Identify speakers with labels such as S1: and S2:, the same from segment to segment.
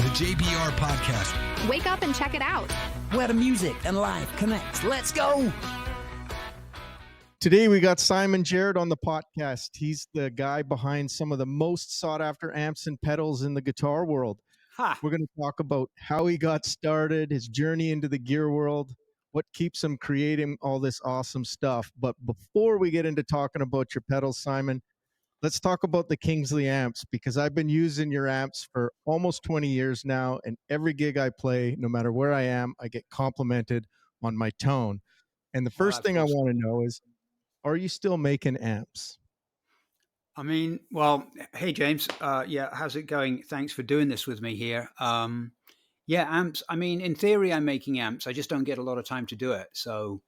S1: JBR Podcast.
S2: Wake up and check it out.
S3: Where the music and life connects. Let's go.
S4: Today we got Simon Jarrett on the podcast. He's the guy behind some of the most sought after amps and pedals in the guitar world. We're going to talk about how he got started, his journey into the gear world, what keeps him creating all this awesome stuff. But before we get into talking about your pedals, Simon, let's talk about the Kingsley amps, because I've been using your amps for almost 20 years now, and every gig I play, no matter where I am, I get complimented on my tone. And the first thing awesome. I want to know is, are you still making amps?
S5: I mean, well, hey, James. Yeah, how's it going? Thanks for doing this with me here. Yeah, amps. I mean, in theory, I'm making amps. I just don't get a lot of time to do it. So,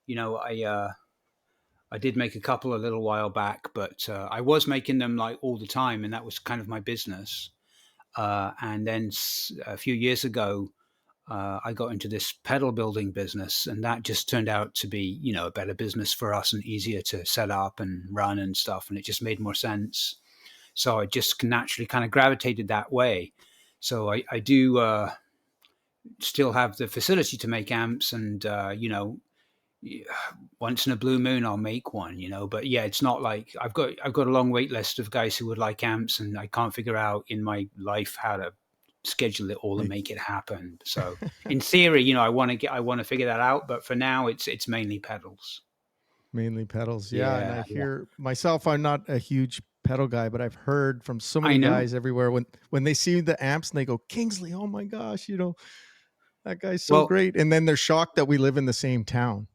S5: you know, I did make a couple a little while back, but I was making them like all the time, and that was kind of my business. And then a few years ago, I got into this pedal building business, and that just turned out to be, you know, a better business for us and easier to set up and run and stuff. And it just made more sense. So I just naturally kind of gravitated that way. So I do still have the facility to make amps, and, you know, once in a blue moon I'll make one, you know. But yeah, it's not like I've got a long wait list of guys who would like amps, and I can't figure out in my life how to schedule it all and make it happen. So in theory, you know, I want to figure that out, but for now it's mainly pedals.
S4: Mainly pedals. Yeah. And I hear myself, I'm not a huge pedal guy, but I've heard from so many guys everywhere when they see the amps and they go, Kingsley, oh my gosh, you know, that guy's so great. And then they're shocked that we live in the same town.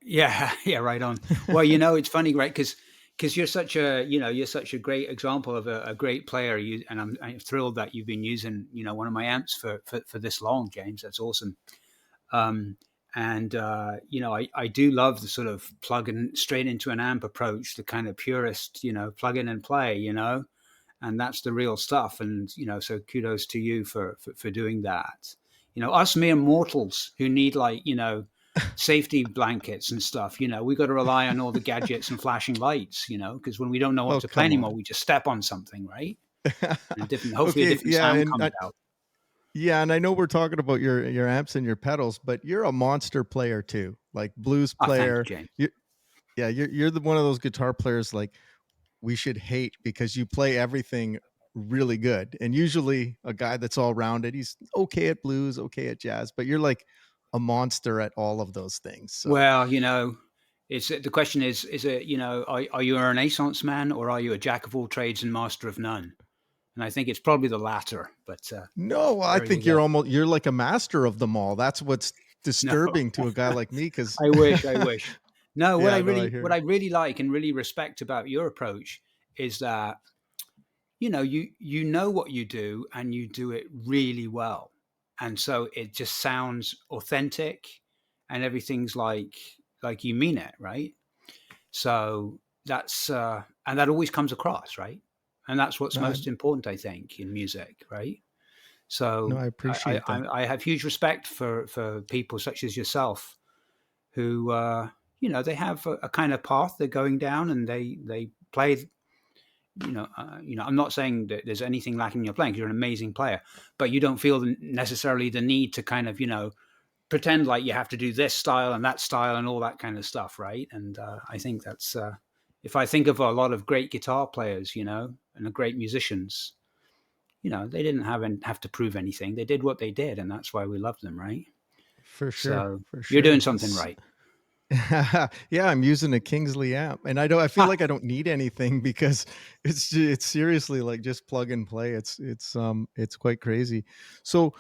S5: Yeah. Yeah. Right on. Well, you know, it's funny, right? Because you're such a great example of a great player. And I'm thrilled that you've been using, you know, one of my amps for this long, James. That's awesome. You know, I do love the sort of plugging straight into an amp approach, the kind of purist, you know, plug in and play, you know, and that's the real stuff. And, you know, so kudos to you for doing that. You know, us mere mortals who need, like, you know, safety blankets and stuff, you know, we got to rely on all the gadgets and flashing lights, you know, because when we don't know what to play anymore, we just step on something, right? And hopefully a different sound comes out.
S4: Yeah, and I know we're talking about your amps and your pedals, but you're a monster player too, like blues player.
S5: Thank you, James.
S4: You're one of those guitar players like we should hate, because you play everything really good. And usually a guy that's all rounded, he's okay at blues, okay at jazz, but you're like a monster at all of those things. So.
S5: Well, you know, the question is it, you know, are you a Renaissance man, or are you a jack of all trades and master of none? And I think it's probably the latter. But
S4: no, I think you're like a master of them all. That's what's disturbing to a guy like me. Because
S5: I wish. No, what I really like and really respect about your approach is that, you know, you know what you do and you do it really well. And so it just sounds authentic, and everything's like you mean it, right? So that's and that always comes across, right? And that's what's most important, I think, in music, right? So
S4: no, I appreciate that.
S5: I have huge respect for people such as yourself, who you know, they have a kind of path they're going down, and they play. You know, I'm not saying that there's anything lacking in your playing. You're an amazing player, but you don't feel necessarily the need to kind of, you know, pretend like you have to do this style and that style and all that kind of stuff, right? And I think that's if I think of a lot of great guitar players, you know, and great musicians, you know, they didn't have to prove anything. They did what they did, and that's why we love them, right?
S4: For sure.
S5: So
S4: for sure.
S5: You're doing something right.
S4: Yeah, I'm using a Kingsley amp, and I feel like I don't need anything, because it's seriously like just plug and play. It's quite crazy. So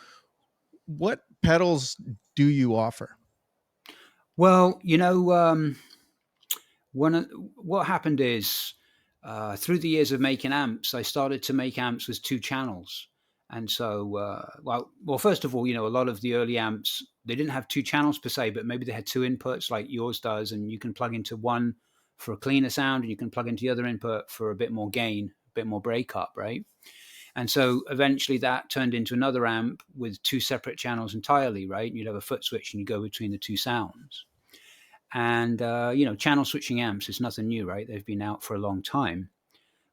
S4: what pedals do you offer?
S5: Well, you know, what happened is through the years of making amps, I started to make amps with 2 channels. And so, well, first of all, you know, a lot of the early amps, they didn't have 2 channels per se, but maybe they had 2 inputs like yours does. And you can plug into one for a cleaner sound, and you can plug into the other input for a bit more gain, a bit more breakup, right? And so eventually that turned into another amp with 2 separate channels entirely, right? You'd have a foot switch and you go between the 2 sounds. And, you know, channel switching amps is nothing new, right? They've been out for a long time.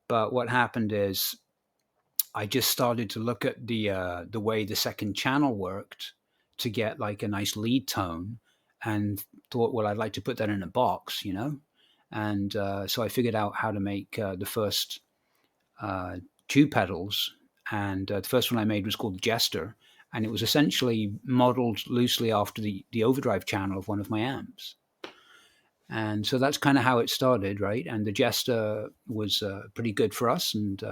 S5: But what happened is I just started to look at the way the second channel worked to get like a nice lead tone, and thought, well, I'd like to put that in a box, and so I figured out how to make the first tube pedals, and the first one I made was called the Jester, and it was essentially modeled loosely after the overdrive channel of one of my amps. And so that's kind of how it started, right? And the Jester was pretty good for us, and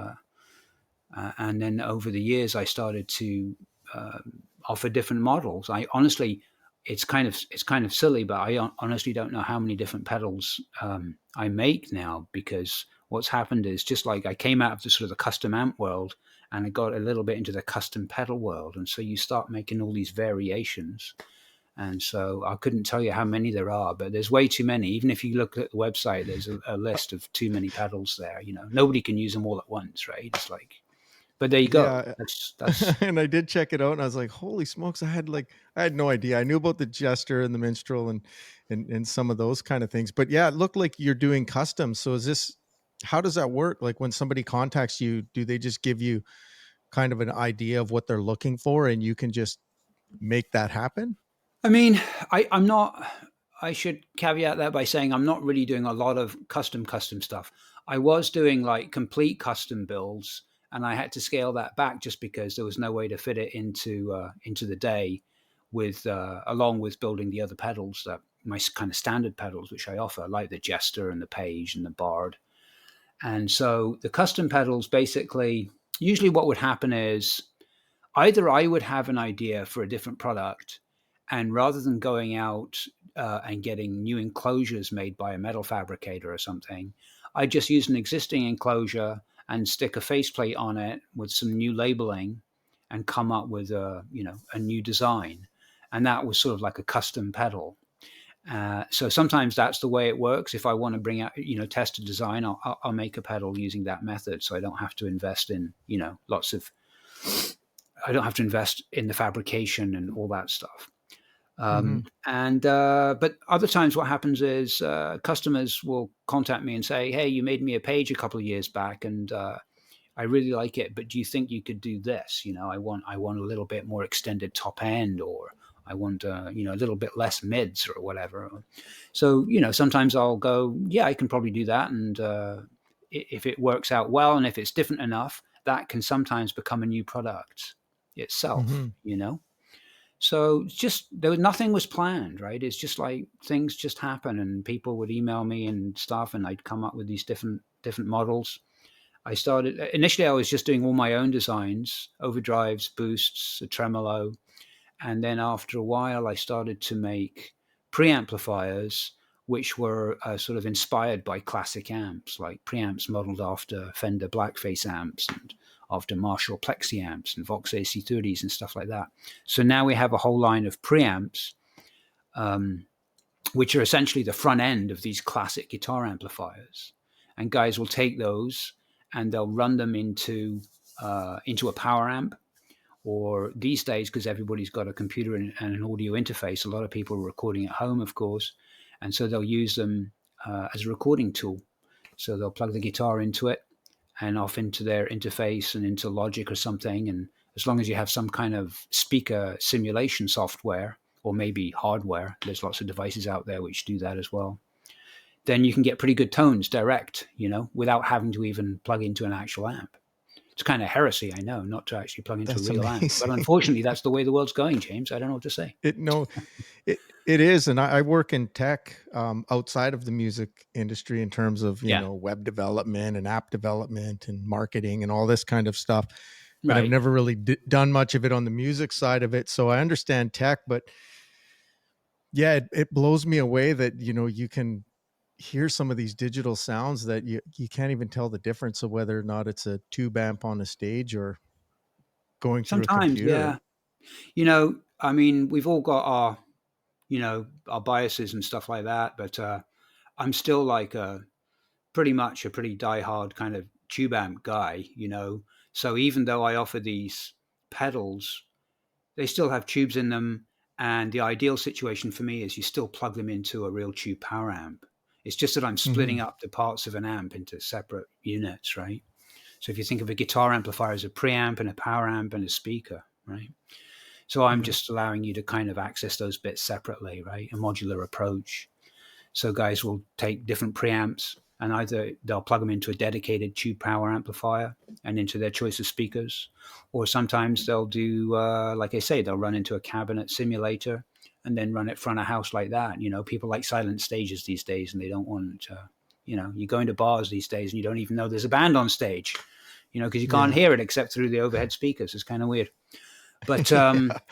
S5: then over the years I started to offer different models. I honestly, it's kind of silly, but I honestly don't know how many different pedals I make now, because what's happened is, just like I came out of the sort of the custom amp world, and I got a little bit into the custom pedal world, and so you start making all these variations. And so I couldn't tell you how many there are, but there's way too many. Even if you look at the website, there's a list of too many pedals there. Nobody can use them all at once, right? It's like, but there you go.
S4: Yeah.
S5: That's
S4: And I did check it out, and I was like, holy smokes, I had no idea. I knew about the Jester and the Minstrel and some of those kind of things. But yeah, it looked like you're doing custom. So how does that work? Like, when somebody contacts you, do they just give you kind of an idea of what they're looking for, and you can just make that happen?
S5: I mean, I'm not. I should caveat that by saying I'm not really doing a lot of custom stuff. I was doing like complete custom builds, and I had to scale that back just because there was no way to fit it into the day, with along with building the other pedals, that my kind of standard pedals which I offer, like the Jester and the Page and the Bard. And so the custom pedals, basically, usually what would happen is, either I would have an idea for a different product, and rather than going out and getting new enclosures made by a metal fabricator or something, I just use an existing enclosure and stick a faceplate on it with some new labeling, and come up with a new design. And that was sort of like a custom pedal. So sometimes that's the way it works. If I want to bring out, test a design, I'll make a pedal using that method, so I don't have to invest in, I don't have to invest in the fabrication and all that stuff. But other times what happens is customers will contact me and say, hey, you made me a Page a couple of years back, and I really like it, but do you think you could do this? I want a little bit more extended top end, or I want a little bit less mids or whatever. So sometimes I'll go, yeah, I can probably do that, and if it works out well, and if it's different enough, that can sometimes become a new product itself. So nothing was planned, right? It's just like things just happen, and people would email me and stuff, and I'd come up with these different models. Initially I was just doing all my own designs, overdrives, boosts, a tremolo. And then after a while, I started to make preamplifiers, which were sort of inspired by classic amps, like preamps modeled after Fender Blackface amps, and after Marshall Plexi amps and Vox AC30s and stuff like that. So now we have a whole line of preamps, which are essentially the front end of these classic guitar amplifiers. And guys will take those and they'll run them into a power amp, or these days, because everybody's got a computer and an audio interface, a lot of people are recording at home, of course, and so they'll use them as a recording tool. So they'll plug the guitar into it and off into their interface and into Logic or something, and as long as you have some kind of speaker simulation software, or maybe hardware, there's lots of devices out there which do that as well, then you can get pretty good tones direct, without having to even plug into an actual amp. It's kind of heresy, I know, not to actually plug into a real amp, but unfortunately, that's the way the world's going, James. I don't know what to say.
S4: It is, and I work in tech outside of the music industry in terms of web development and app development and marketing and all this kind of stuff. But I've never really done much of it on the music side of it, so I understand tech. But yeah, it blows me away that you can hear some of these digital sounds that you can't even tell the difference of whether or not it's a tube amp on a stage or going through a computer.
S5: Yeah. I mean, we've all got our biases and stuff like that, but I'm still like pretty much a pretty diehard kind of tube amp guy, so even though I offer these pedals, they still have tubes in them, and the ideal situation for me is you still plug them into a real tube power amp. It's just that I'm splitting up the parts of an amp into separate units, right? So if you think of a guitar amplifier as a preamp and a power amp and a speaker, right? So I'm just allowing you to kind of access those bits separately, right? A modular approach. So guys will take different preamps and either they'll plug them into a dedicated tube power amplifier and into their choice of speakers, or sometimes they'll do, like I say, they'll run into a cabinet simulator and then run it front of house like that. You know, people like silent stages these days, and they don't want, you know, you go into bars these days and you don't even know there's a band on stage, you know, because you can't hear it except through the overhead speakers. It's kind of weird. But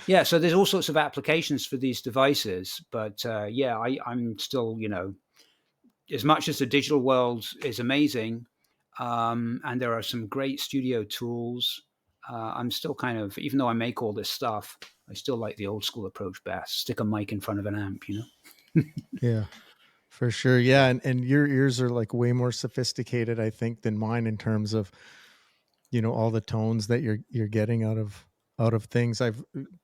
S5: yeah, so there's all sorts of applications for these devices. But yeah, I'm still, you know, as much as the digital world is amazing, and there are some great studio tools, I'm still kind of, even though I make all this stuff, I still like the old school approach best. Stick a mic in front of an amp, you know?
S4: Yeah, for sure. Yeah. And your ears are like way more sophisticated, I think, than mine in terms of, you know, all the tones that you're getting out of things. I've,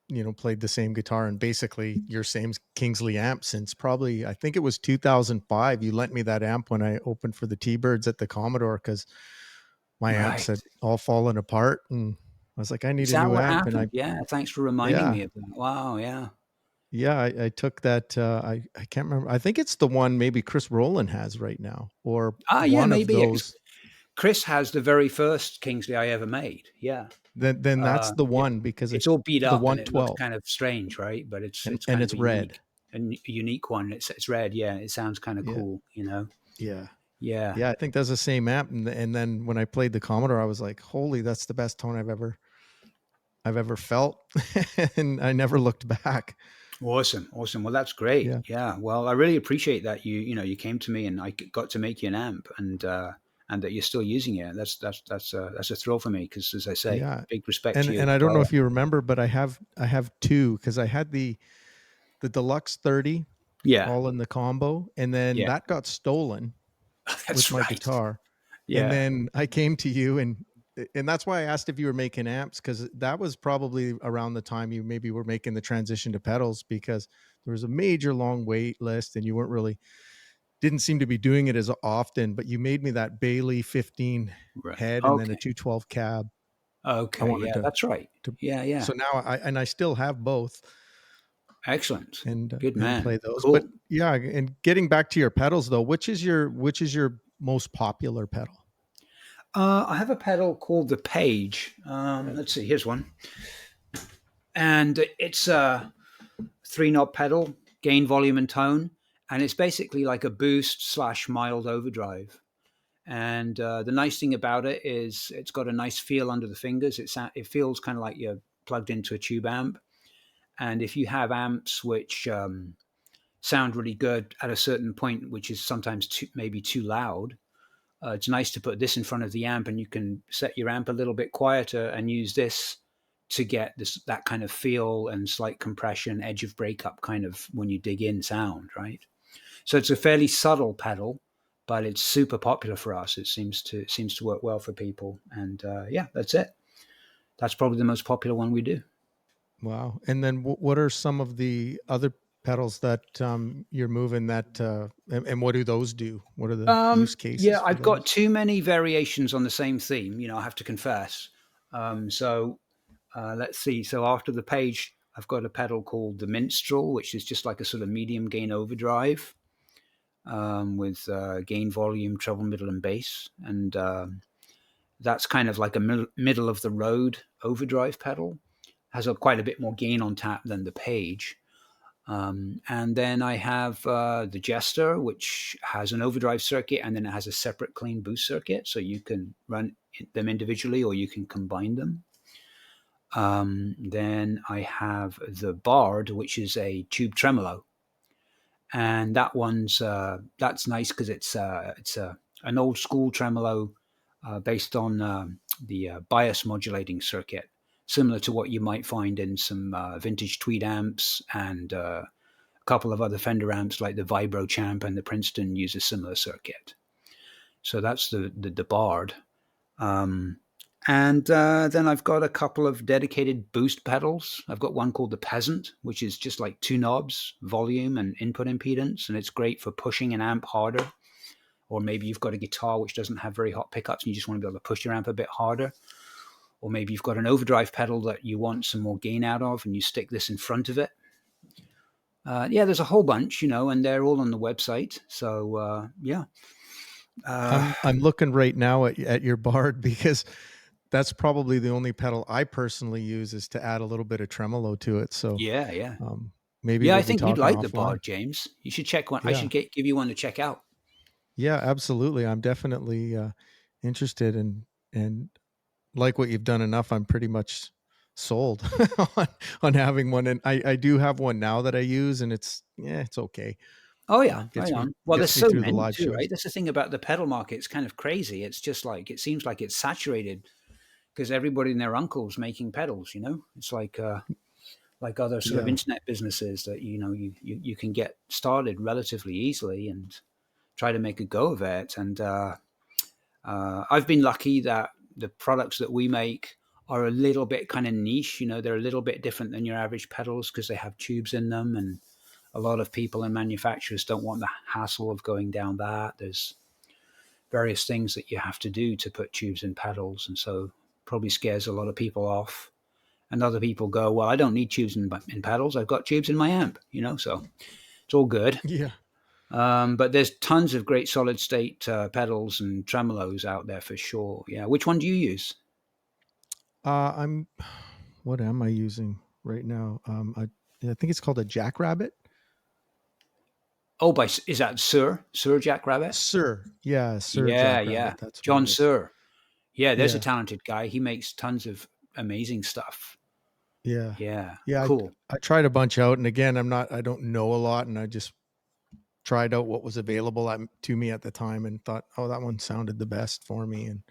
S4: you know, played the same guitar and basically your same Kingsley amp since probably, I think it was 2005. You lent me that amp when I opened for the T-Birds at the Commodore, because my amps had all fallen apart, and I was like, I need
S5: Is
S4: a
S5: that
S4: new
S5: what
S4: amp. And
S5: happened? Yeah, thanks for reminding me of that. Wow, yeah.
S4: Yeah, I took that. I can't remember. I think it's the one maybe Chris Rowland has right now, or
S5: Yeah,
S4: one of
S5: maybe.
S4: those.
S5: Chris has the very first Kingsley I ever made. Yeah.
S4: Then that's the
S5: Yeah.
S4: one, because
S5: It's all beat
S4: the
S5: up and it looks
S4: 112,
S5: kind of strange, right? But it's
S4: and
S5: kind of
S4: it's red.
S5: a unique one. It's red. Yeah, it sounds kind of
S4: Yeah,
S5: cool, you know?
S4: yeah,
S5: Yeah.
S4: yeah. I think that's the same amp. And then when I played the Commodore, I was like, holy, that's the best tone I've ever felt, and I never looked back.
S5: Awesome. Well, that's great.
S4: Yeah.
S5: Yeah. Well, I really appreciate that you know, you came to me and I got to make you an amp, and that you're still using it. That's a thrill for me, because, as I say,
S4: Yeah.
S5: big respect
S4: And
S5: to you
S4: and
S5: as
S4: I don't know
S5: well.
S4: if you remember, but I have two, because I had the Deluxe 30
S5: Yeah.
S4: all in the combo, and then
S5: Yeah.
S4: that got stolen with
S5: That's
S4: my
S5: right.
S4: guitar. And
S5: Yeah.
S4: then I came to you, and that's why I asked if you were making amps, because that was probably around the time you maybe were making the transition to pedals, because there was a major long wait list and you didn't seem to be doing it as often. But you made me that Bailey 15
S5: Right.
S4: head and then a
S5: Okay.
S4: 212 cab. I
S5: Okay.
S4: wanted
S5: Yeah, that's right.
S4: to
S5: Yeah.
S4: so now I still have both,
S5: Excellent.
S4: and
S5: Good
S4: play
S5: man.
S4: those. But
S5: Cool.
S4: yeah, and getting back to your pedals though, which is your most popular pedal?
S5: I have a pedal called the Page. Let's see. Here's one, and it's a 3-knob pedal, gain, volume, and tone, and it's basically like a boost slash mild overdrive. And the nice thing about it is it's got a nice feel under the fingers. It feels kind of like you're plugged into a tube amp. And if you have amps which sound really good at a certain point, which is sometimes maybe too loud, it's nice to put this in front of the amp, and you can set your amp a little bit quieter and use this to get that kind of feel and slight compression, edge of breakup kind of when you dig in sound, right? So it's a fairly subtle pedal, but it's super popular for us. It seems to work well for people, and yeah, that's it. That's probably the most popular one we do.
S4: Wow. And then what are some of the other pedals that you're moving, that and what do those do? What are the use cases
S5: Yeah,
S4: for
S5: I've got
S4: those?
S5: too many variations on the same theme, I have to confess. So let's see. So after the Page, I've got a pedal called the Minstrel, which is just like a sort of medium gain overdrive, with gain, volume, treble, middle, and bass. And that's kind of like a middle of the road overdrive pedal. Has quite a bit more gain on tap than the Page. And then I have the Jester, which has an overdrive circuit, and then it has a separate clean boost circuit. So you can run them individually or you can combine them. Then I have the Bard, which is a tube tremolo. And that one's that's nice because it's an old school tremolo based on the bias modulating circuit, similar to what you might find in some vintage Tweed amps, and a couple of other Fender amps like the Vibro Champ and the Princeton use a similar circuit. So that's the Bard. And then I've got a couple of dedicated boost pedals. I've got one called the Peasant, which is just like 2 knobs, volume and input impedance, and it's great for pushing an amp harder. Or maybe you've got a guitar which doesn't have very hot pickups and you just want to be able to push your amp a bit harder. Or maybe you've got an overdrive pedal that you want some more gain out of and you stick this in front of it. There's a whole bunch, and they're all on the website. So, yeah.
S4: I'm looking right now at your Bard, because that's probably the only pedal I personally use, is to add a little bit of tremolo to it. So
S5: yeah.
S4: Maybe
S5: Yeah,
S4: we'll
S5: I think
S4: be
S5: you'd like
S4: talking
S5: the
S4: offline.
S5: Bard, James. You should check one.
S4: Yeah.
S5: I should give you one to check out.
S4: Yeah, absolutely. I'm definitely interested, and like what you've done enough, I'm pretty much sold on having one. And I do have one now that I use, and it's okay.
S5: Oh yeah,
S4: Gets
S5: right
S4: me
S5: on. Well, there's
S4: gets me
S5: so
S4: through the
S5: many
S4: live
S5: too,
S4: shows.
S5: right? That's the thing about the pedal market. It's kind of crazy. It's just like, it seems like it's saturated because everybody and their uncle's making pedals. It's like other sort of internet businesses that you can get started relatively easily and try to make a go of it. And I've been lucky that the products that we make are a little bit kind of niche. They're a little bit different than your average pedals because they have tubes in them, and a lot of people and manufacturers don't want the hassle of going down that. There's various things that you have to do to put tubes in pedals, and so probably scares a lot of people off. And other people go, well, I don't need tubes in pedals. I've got tubes in my amp, so it's all good.
S4: Yeah.
S5: But there's tons of great solid state pedals and tremolos out there for sure. Yeah. Which one do you use?
S4: What am I using right now? I think it's called a Jackrabbit.
S5: Oh, is that Sir Jackrabbit?
S4: Sir. Yeah, Sir
S5: Yeah,
S4: Jackrabbit.
S5: yeah.
S4: That's
S5: John Sir. Yeah, there's a
S4: Yeah.
S5: talented guy. He makes tons of amazing stuff.
S4: Yeah.
S5: Yeah.
S4: Yeah.
S5: Cool.
S4: I tried a bunch out, and again, I don't know a lot, and I just tried out what was available to me at the time and thought, oh, that one sounded the best for me. And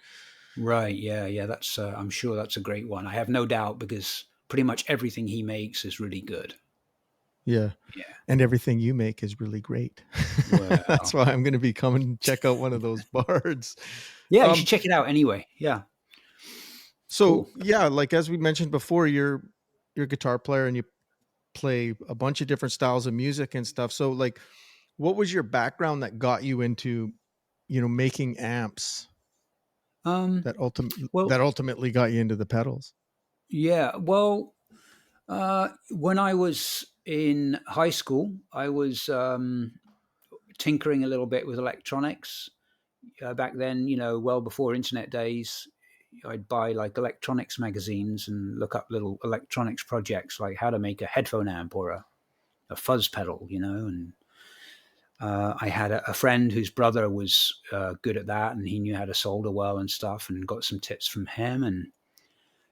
S5: Right. Yeah. That's, I'm sure that's a great one. I have no doubt, because pretty much everything he makes is really good.
S4: yeah. And everything you make is really great.
S5: Well,
S4: that's why I'm going to be coming and check out one of those Bards.
S5: Yeah. You should check it out anyway. Yeah.
S4: So
S5: Cool.
S4: yeah, like as we mentioned before, you're a guitar player and you play a bunch of different styles of music and stuff. So like, what was your background that got you into, making amps that ultimately got you into the pedals?
S5: Yeah. Well, when I was in high school, I was tinkering a little bit with electronics. Back then, well before internet days, I'd buy like electronics magazines and look up little electronics projects, like how to make a headphone amp or a fuzz pedal, and I had a friend whose brother was good at that, and he knew how to solder well and stuff, and got some tips from him, and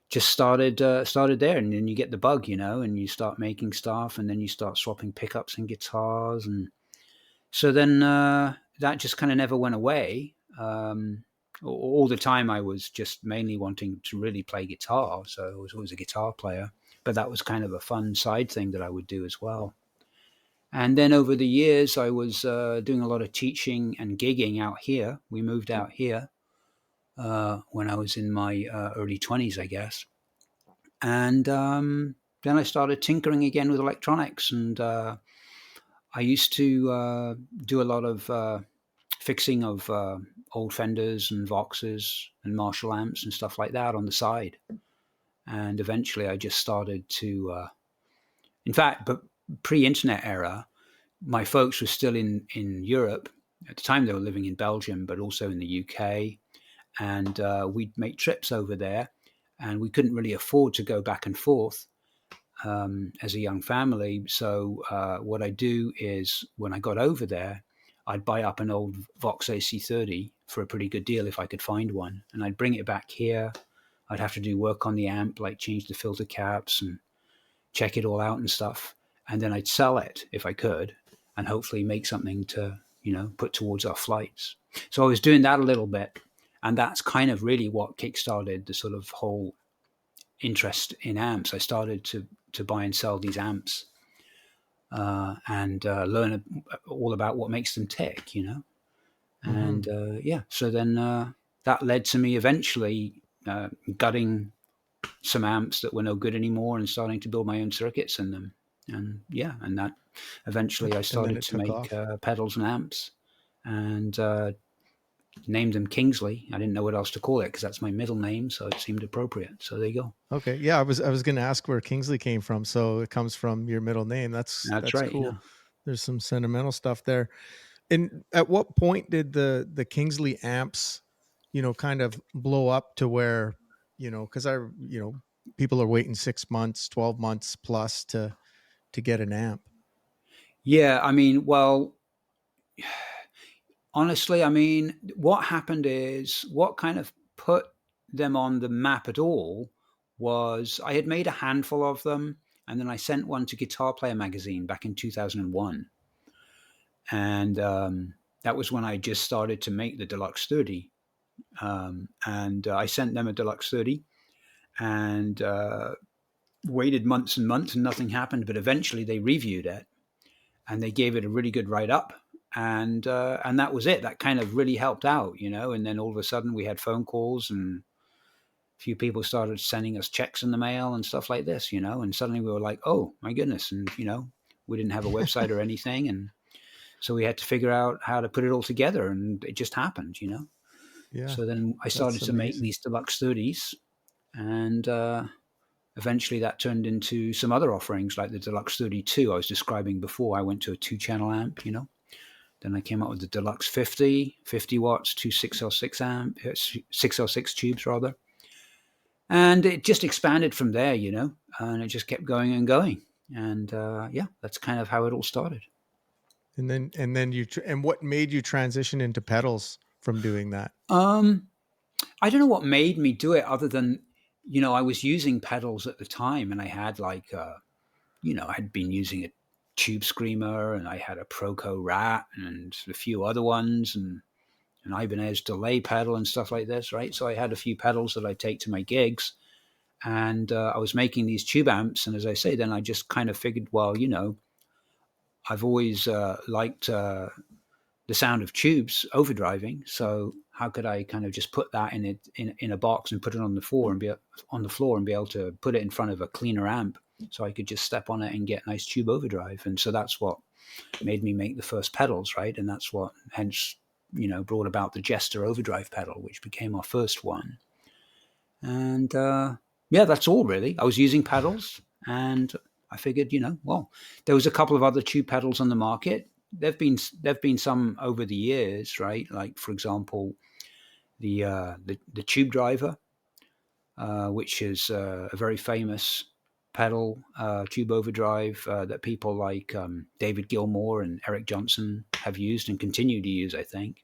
S5: just started there. And then you get the bug, and you start making stuff, and then you start swapping pickups and guitars, and so then that just kind of never went away. All the time I was just mainly wanting to really play guitar, so I was always a guitar player, but that was kind of a fun side thing that I would do as well. And then over the years, I was doing a lot of teaching and gigging out here. We moved out here when I was in my early 20s, I guess. And then I started tinkering again with electronics. And I used to do a lot of fixing of old Fenders and Voxes and Marshall amps and stuff like that on the side. And eventually I just started to, in fact, but pre-internet era, my folks were still in Europe. At the time they were living in Belgium, but also in the UK. And we'd make trips over there, and we couldn't really afford to go back and forth as a young family. So what I do is, when I got over there, I'd buy up an old Vox AC30 for a pretty good deal if I could find one. And I'd bring it back here. I'd have to do work on the amp, like change the filter caps and check it all out and stuff. And then I'd sell it if I could, and hopefully make something to, put towards our flights. So I was doing that a little bit. And that's kind of really what kickstarted the sort of whole interest in amps. I started to buy and sell these amps and learn all about what makes them tick, And so then that led to me eventually gutting some amps that were no good anymore and starting to build my own circuits in them. And and that eventually I started to make pedals and amps. And named them Kingsley. I didn't know what else to call it because that's my middle name, so it seemed appropriate. So there you go.
S4: Okay. Yeah, I was going to ask where Kingsley came from. So it comes from your middle name. That's
S5: Right.
S4: cool.
S5: Yeah.
S4: There's some sentimental stuff there. And at what point did the Kingsley amps, kind of blow up to where, because people are waiting 6 months, 12 months plus to get an amp.
S5: Yeah. I mean, well, honestly, I mean, what happened is what kind of put them on the map at all was I had made a handful of them, and then I sent one to Guitar Player magazine back in 2001. And that was when I just started to make the Deluxe 30. And I sent them a Deluxe 30 and waited months and months and nothing happened. But eventually they reviewed it and they gave it a really good write-up. And that was it. That kind of really helped out, and then all of a sudden we had phone calls and a few people started sending us checks in the mail and stuff like this, and suddenly we were like, oh my goodness. And, we didn't have a website or anything. And so we had to figure out how to put it all together, and it just happened,
S4: Yeah.
S5: So then I started to make these Deluxe 30s, and eventually that turned into some other offerings like the Deluxe 32 I was describing before. I went to a 2-channel amp, Then I came up with the Deluxe 50 watts, 2 6L6 tubes rather. And it just expanded from there, and it just kept going and going. And that's kind of how it all started.
S4: And then and what made you transition into pedals from doing that?
S5: I don't know what made me do it other than, I was using pedals at the time, and I had I had been using a Tube Screamer, and I had a Proco Rat and a few other ones, and an Ibanez delay pedal and stuff like this, right? So I had a few pedals that I take to my gigs, and I was making these tube amps. And as I say, then I just kind of figured, well, I've always liked the sound of tubes overdriving. So how could I kind of just put that in a box and put it on the floor and be able to put it in front of a cleaner amp, so I could just step on it and get nice tube overdrive. And so that's what made me make the first pedals, right? And that's what hence brought about the Jester overdrive pedal, which became our first one. And that's all really. I was using pedals, and I figured, well, there was a couple of other tube pedals on the market. There've been some over the years, right? Like, for example, the Tube Driver, which is a very famous pedal, tube overdrive that people like David Gilmour and Eric Johnson have used and continue to use, I think.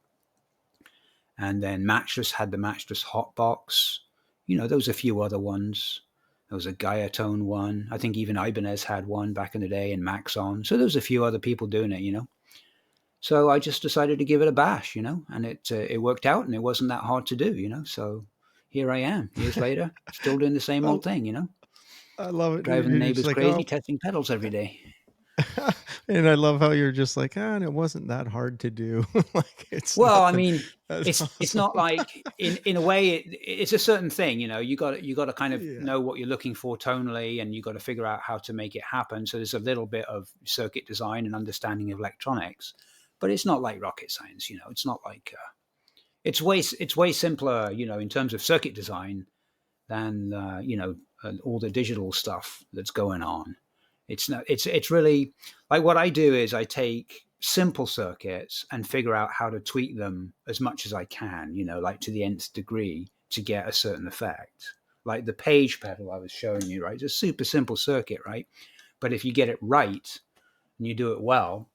S5: And then Matchless had the Matchless Hotbox. There was a few other ones. There was a Gaiatone one. I think even Ibanez had one back in the day, and Maxon. So there was a few other people doing it, So I just decided to give it a bash, and it worked out, and it wasn't that hard to do, So here I am, years later, still doing the same old thing,
S4: I love it.
S5: Driving the neighbors crazy,
S4: oh.
S5: testing pedals every day.
S4: And I love how you're just like, and it wasn't that hard to do.
S5: It's not like in a way it's a certain thing, you got to kind of know what you're looking for tonally, and you got to figure out how to make it happen. So there's a little bit of circuit design and understanding of electronics, but it's not like rocket science. It's not like it's way simpler, in terms of circuit design than all the digital stuff that's going on. It's really like what I do is I take simple circuits and figure out how to tweak them as much as I can, like to the nth degree to get a certain effect. Like the Page pedal I was showing you, right? It's a super simple circuit, right? But if you get it right and you do it well,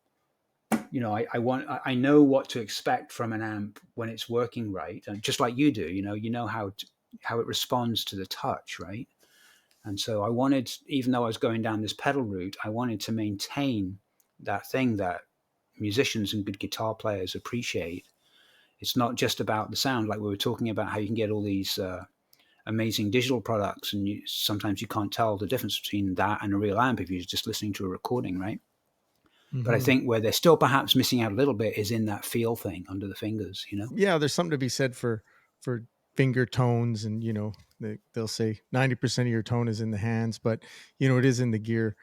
S5: I know what to expect from an amp when it's working right, and just like you do, how it responds to the touch, right? And so I wanted, even though I was going down this pedal route, I wanted to maintain that thing that musicians and good guitar players appreciate. It's not just about the sound, like we were talking about how you can get all these amazing digital products, and sometimes you can't tell the difference between that and a real amp if you're just listening to a recording, right? Mm-hmm. But I think where they're still perhaps missing out a little bit is in that feel thing under the fingers,
S4: Yeah, there's something to be said for finger tones, and they'll say 90% of your tone is in the hands, but it is in the gear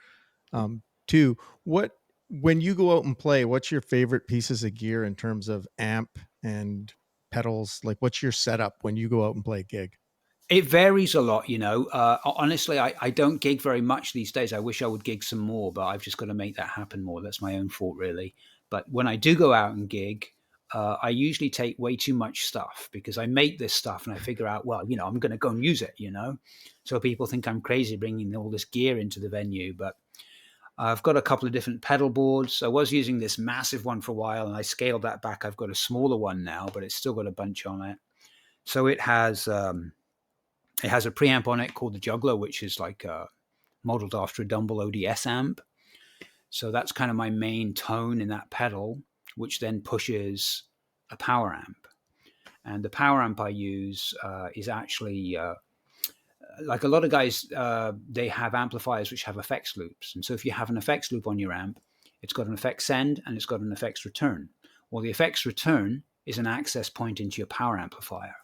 S4: too. When you go out and play, what's your favorite pieces of gear in terms of amp and pedals? Like, what's your setup when you go out and play a gig?
S5: It varies a lot, honestly, I don't gig very much these days. I wish I would gig some more, but I've just got to make that happen more. That's my own fault, really. But when I do go out and gig, I usually take way too much stuff because I make this stuff and I figure out, well, I'm going to go and use it, So people think I'm crazy bringing all this gear into the venue. But I've got a couple of different pedal boards. I was using this massive one for a while and I scaled that back. I've got a smaller one now, but it's still got a bunch on it. So it has a preamp on it called the Juggler, which is like modeled after a Dumble ODS amp. So that's kind of my main tone in that pedal, which then pushes a power amp. And the power amp I use is actually, like a lot of guys, they have amplifiers which have effects loops. And so if you have an effects loop on your amp, it's got an effects send and it's got an effects return. Well, the effects return is an access point into your power amplifier.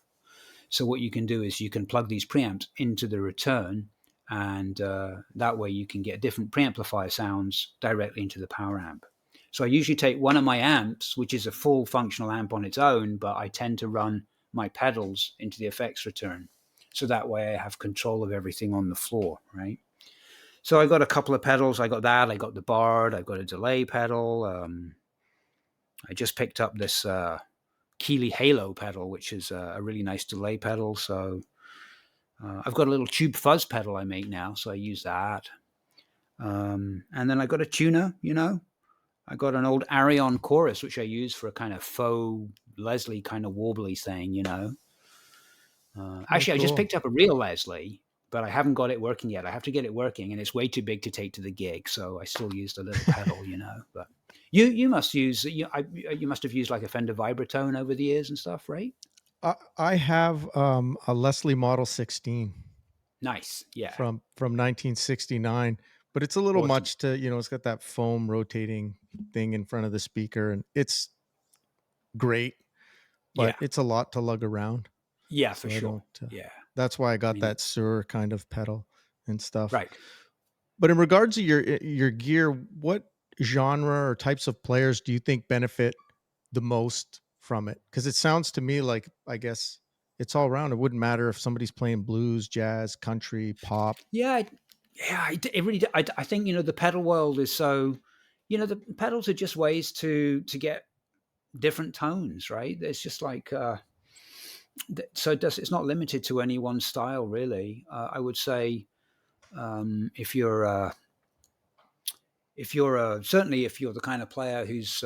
S5: So what you can do is you can plug these preamps into the return, and that way you can get different preamplifier sounds directly into the power amp. So I usually take one of my amps, which is a full functional amp on its own, but I tend to run my pedals into the effects return. So that way I have control of everything on the floor, right? So I got a couple of pedals. I got that. I got the Bard. I've got a delay pedal. I just picked up this Keeley Halo pedal, which is a really nice delay pedal. So I've got a little tube fuzz pedal I make now, so I use that. And then I got a tuner, I got an old Arion chorus, which I use for a kind of faux Leslie kind of warbly thing, Actually, cool. I just picked up a real Leslie, but I haven't got it working yet. I have to get it working, and it's way too big to take to the gig, so I still used a little pedal, But you must use you must have used like a Fender Vibratone over the years and stuff, right?
S4: I have a Leslie Model 16.
S5: Nice, yeah.
S4: From 1969, but it's a little awesome. Much to it's got that foam rotating thing in front of the speaker, and it's great, but it's a lot to lug around.
S5: Yeah, so for sure. Yeah,
S4: that's why I got that Sur kind of pedal and stuff.
S5: Right.
S4: But in regards to your gear, what genre or types of players do you think benefit the most from it? Because it sounds to me like, I guess it's all around. It wouldn't matter if somebody's playing blues, jazz, country, pop.
S5: Yeah, it really. I think the pedal world is so. The pedals are just ways to get different tones, right? It's just like. So it's not limited to any one style, really. I would say, if you're certainly if you're the kind of player who's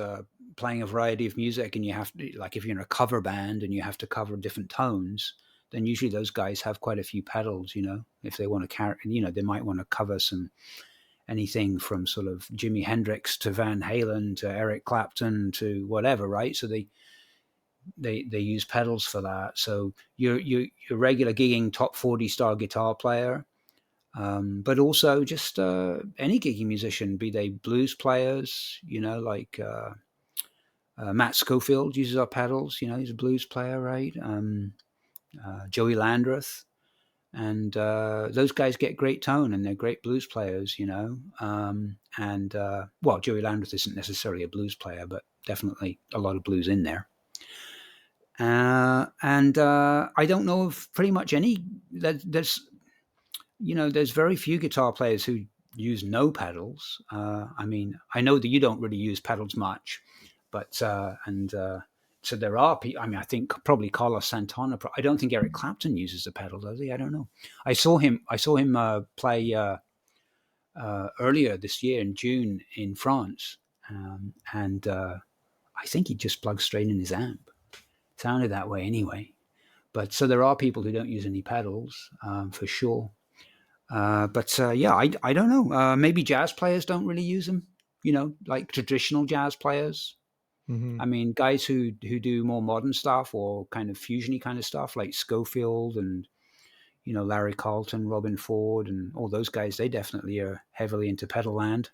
S5: playing a variety of music, and you have to, like, if you're in a cover band and you have to cover different tones, then usually those guys have quite a few pedals. If they want to carry, they might want to cover anything from sort of Jimi Hendrix to Van Halen to Eric Clapton to whatever, right? So they use pedals for that. So your regular gigging top 40 star guitar player, but also just any gigging musician, be they blues players, like Matt Schofield uses our pedals. He's a blues player, right? Joey Landreth, and those guys get great tone, and they're great blues players, well, Joey Landreth isn't necessarily a blues player, but definitely a lot of blues in there. And I don't know of pretty much any. There's very few guitar players who use no pedals. I mean, I know that you don't really use pedals much, but so there are people. I mean, I think probably Carlos Santana. I don't think Eric Clapton uses a pedal, does he? I don't know. I saw him play earlier this year in June in France, and I think he just plugged straight in his amp. Sounded that way anyway. But so there are people who don't use any pedals, for sure. I don't know. Maybe jazz players don't really use them, like traditional jazz players. Mm-hmm. I mean, guys who do more modern stuff or kind of fusion-y kind of stuff, like Schofield and, Larry Carlton, Robin Ford, and all those guys, they definitely are heavily into pedal land.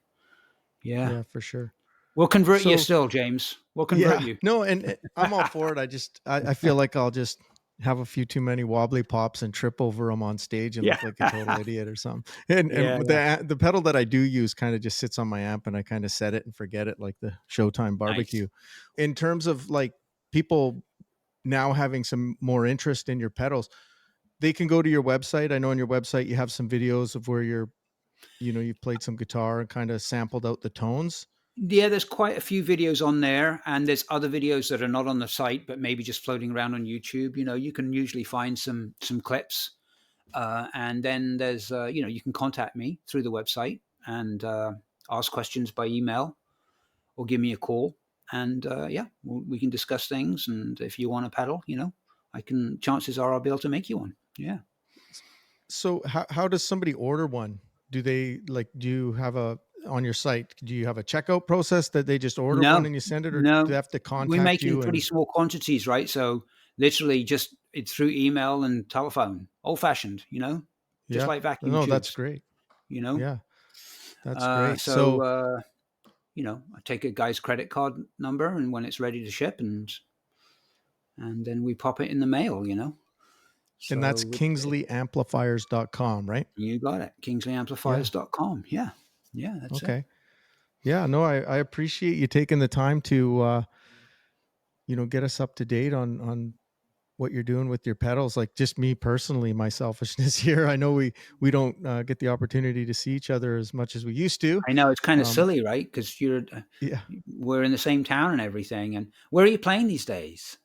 S5: Yeah,
S4: for sure.
S5: We'll convert you still, James. We'll convert you.
S4: No, and I'm all for it. I feel like I'll just have a few too many wobbly pops and trip over them on stage and look like a total idiot or something. And the pedal that I do use kind of just sits on my amp, and I kind of set it and forget it, like the Showtime barbecue. Nice. In terms of like people now having some more interest in your pedals, they can go to your website. I know on your website you have some videos of where you've played some guitar and kind of sampled out the tones.
S5: Yeah, there's quite a few videos on there, and there's other videos that are not on the site, but maybe just floating around on YouTube. You can usually find some clips, and then there's you can contact me through the website and ask questions by email or give me a call, and we can discuss things. And if you want a pedal, chances are I'll be able to make you one. Yeah.
S4: So how does somebody order one? Do you have on your site, do you have a checkout process that they just order one and you send it, or do they have to contact you?
S5: We make it in pretty small quantities, right? So literally just it's through email and telephone, old fashioned, just like vacuum tubes.
S4: That's great. Yeah, that's great.
S5: So I take a guy's credit card number, and when it's ready to ship, and then we pop it in the mail,
S4: And that's KingsleyAmplifiers.com, right?
S5: You got it. KingsleyAmplifiers.com. Yeah. Yeah, that's
S4: okay.
S5: it.
S4: Yeah, no, I appreciate you taking the time to, get us up to date on what you're doing with your pedals. Like, just me personally, my selfishness here. I know we don't get the opportunity to see each other as much as we used to.
S5: I know it's kind of silly, right? Because we're in the same town and everything. And where are you playing these days?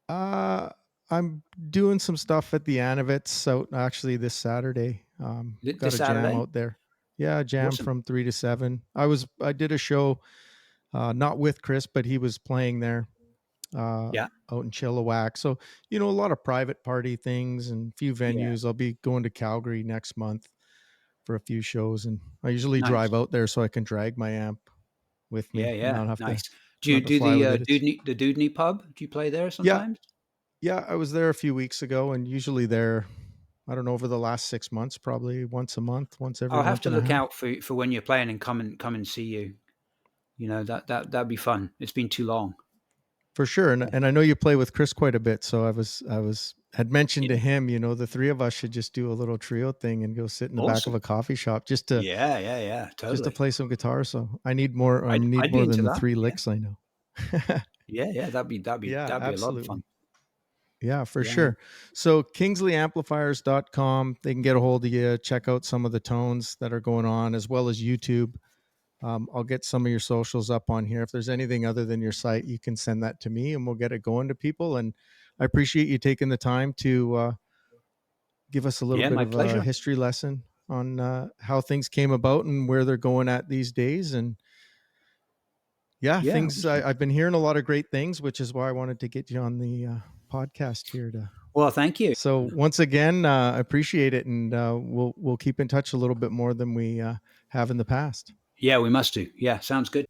S4: I'm doing some stuff at the Anovitz out actually this Saturday. Got a jam out there. Yeah, jam awesome. From 3 to 7. I did a show, not with Chris, but he was playing there. Out in Chilliwack. So, a lot of private party things and a few venues. I'll be going to Calgary next month for a few shows, and I usually drive out there so I can drag my amp with me.
S5: Yeah, not have nice. Do you do the Dudney pub? Do you play there sometimes?
S4: Yeah, I was there a few weeks ago, and usually there, I don't know, over the last 6 months, probably once a month, once every month.
S5: I'll have to look out for when you're playing and come and see you. That'd be fun. It's been too long.
S4: For sure. And I know you play with Chris quite a bit. So I had mentioned to him, the three of us should just do a little trio thing and go sit in the back of a coffee shop just to,
S5: totally.
S4: Just to play some guitar. So I need more, I need more than the 3 licks I know.
S5: That'd be a lot of fun.
S4: Yeah, for sure. So KingsleyAmplifiers.com, they can get a hold of you, check out some of the tones that are going on, as well as YouTube. I'll get some of your socials up on here. If there's anything other than your site, you can send that to me and we'll get it going to people. And I appreciate you taking the time to give us a little bit of a history lesson on how things came about and where they're going at these days. And things, I've been hearing a lot of great things, which is why I wanted to get you on the podcast here
S5: Well, thank you.
S4: So once again, I appreciate it. And we'll keep in touch a little bit more than we have in the past.
S5: Yeah, we must do. Yeah, sounds good.